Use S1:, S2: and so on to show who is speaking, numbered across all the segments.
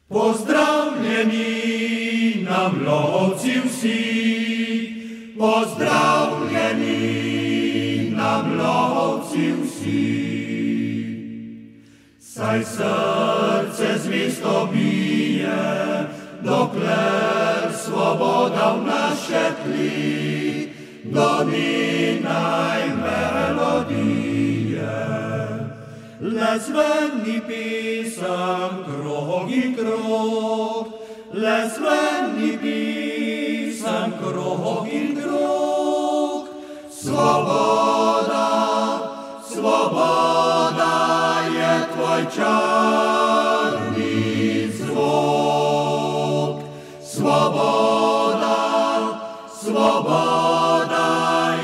S1: Pozdravljeni nam lovci vsi, pozdravljeni nam lovci vsi. Saj srce zvesto bije, dokler svoboda v naše tli doni melodije. Le zveni pisem krog in krog, le zveni pisem krog in krog. Svoboda, svoboda je tvoj čarni zvok. Svoboda, svoboda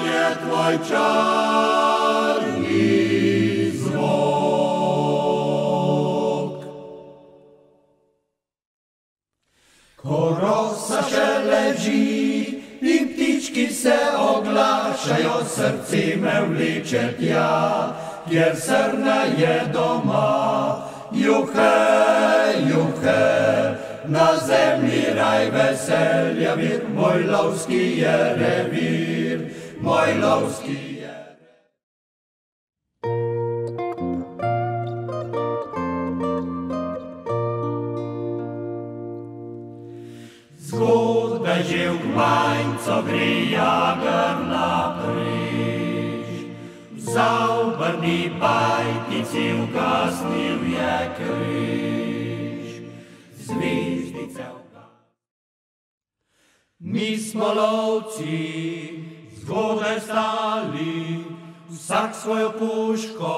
S1: je tvoj čarni zvok. Ko rosa še leži in ptički se oglašajo, srce me vleče tja, kjer srna je doma. Juhe, juhe, na zemlji raj veselja vir, moj lovski je revir, moj lovski je. Zgodaj že v gmajnco gre jager napriž, v zaobrni bajtici ugasnil je križ. Zvezdice mi smo lovci, zgodaj stali, vsak svojo puško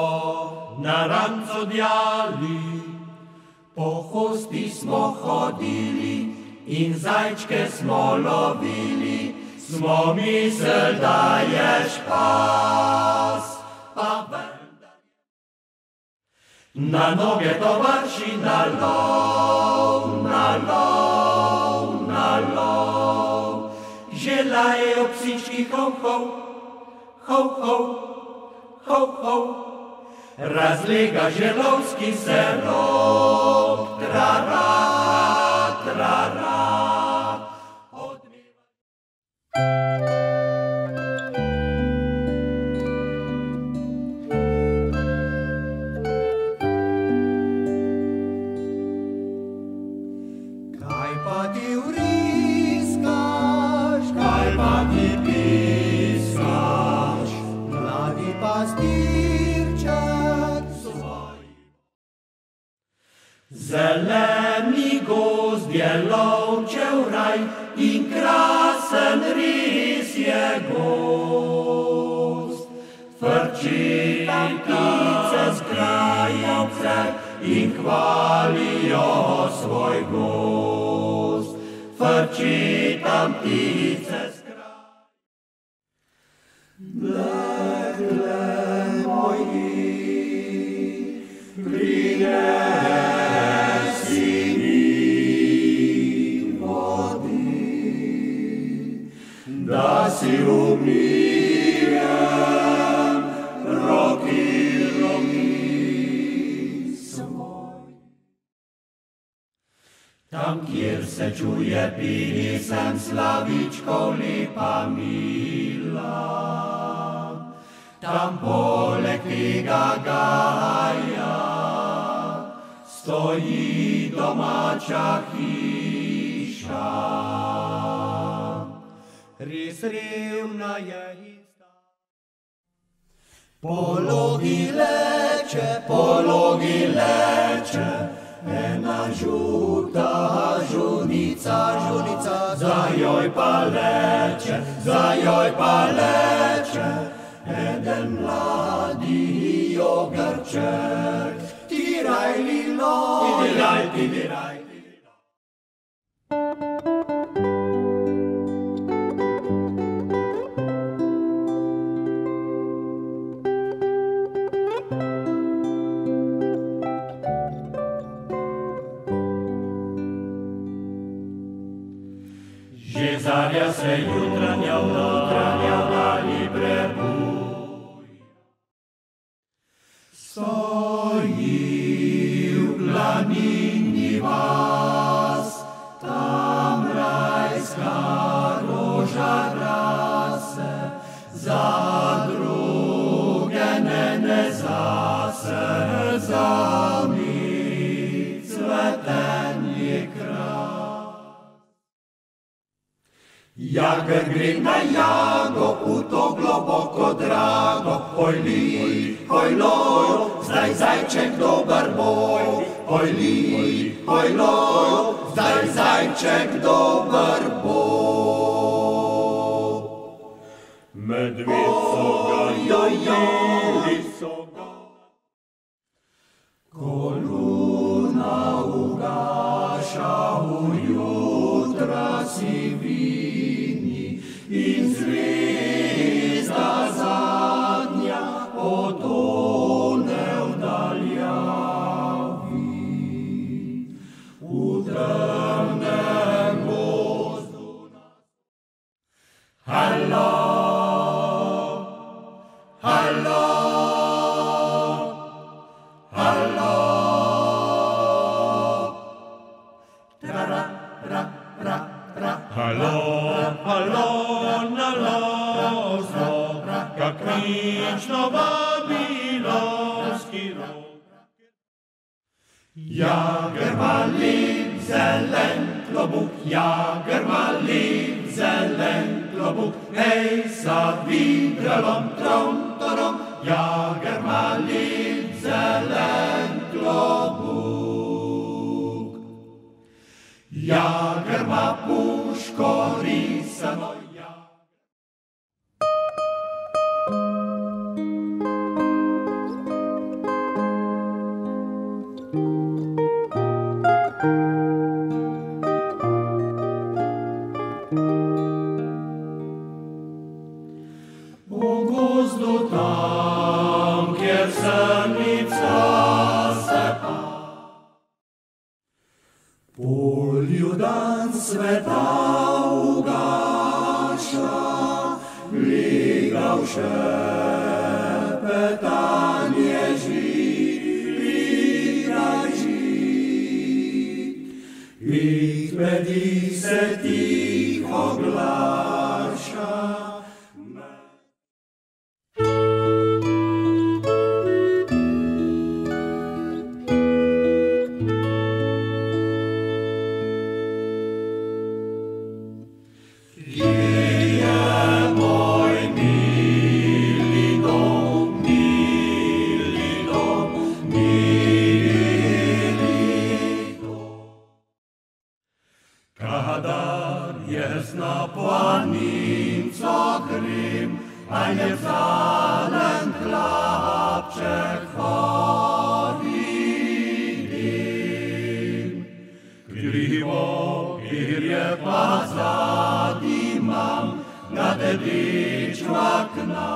S1: na ranco djali. Po hosti smo hodili in zajčke smo lovili, smo mislili, da je špas, pa vendar na noge tovarši, na lov, na lov, na lov. Že lajejo psički hov, hov, hov, hov, hov, hov. Razlega že lovski se rog, trara, trara. Kaj pa ti vriskaš, kaj pa ti piskaš, mladi pastirček svoj. Zeleni gozd je lovčev raj in krasen res je gozd. Frči tam ptice z krajevce in hvalijo svoj gozd. Frči tam ptice z krajevce. Lekle moji, prinesi mi vodi, da si umijem roki svoj. Tam, kjer se čuje pisem slavičkov lepa mila, tam poleg tega gaja stoji domača hiša. Res revna je ista. Pologi leče, ena žuta žunica, zajoj pa leče, eden mladi ogrček. Tiraj lilo, tidiraj. Že zarja se jutranja dali prebuj. Stoji v planini van. Jager grina jago, u to globoko drago. Oj li, oj lo, zdaj zajček dobar boj. Oj li, oj lo, zdaj zajček dobar boj.
S2: Medved so ga jojeli so ga.
S1: Ko luna ugaša ujutra si vini in zvezda zadnja potone v daljavi. V temnem gozdu halo, halo, halo.
S2: Halo, halo, na lozno, kak nično babilonski rog.
S1: Jager malin, zelen klobuk, jager malin, zelen klobuk, hej sa vidrelom, trom, torom, jager malin, zelen klobuk. Jager ma puško risano, u gozdu tam, kjer srnica se pa. Polju dan sveta ugaša, ligav šepetanje žiraži. I medij se tiho glaša, kadar jest na planinco Grym, a nie wcale chlapczek chowidim. Krivo pirje pozadi mam, na dedić okna.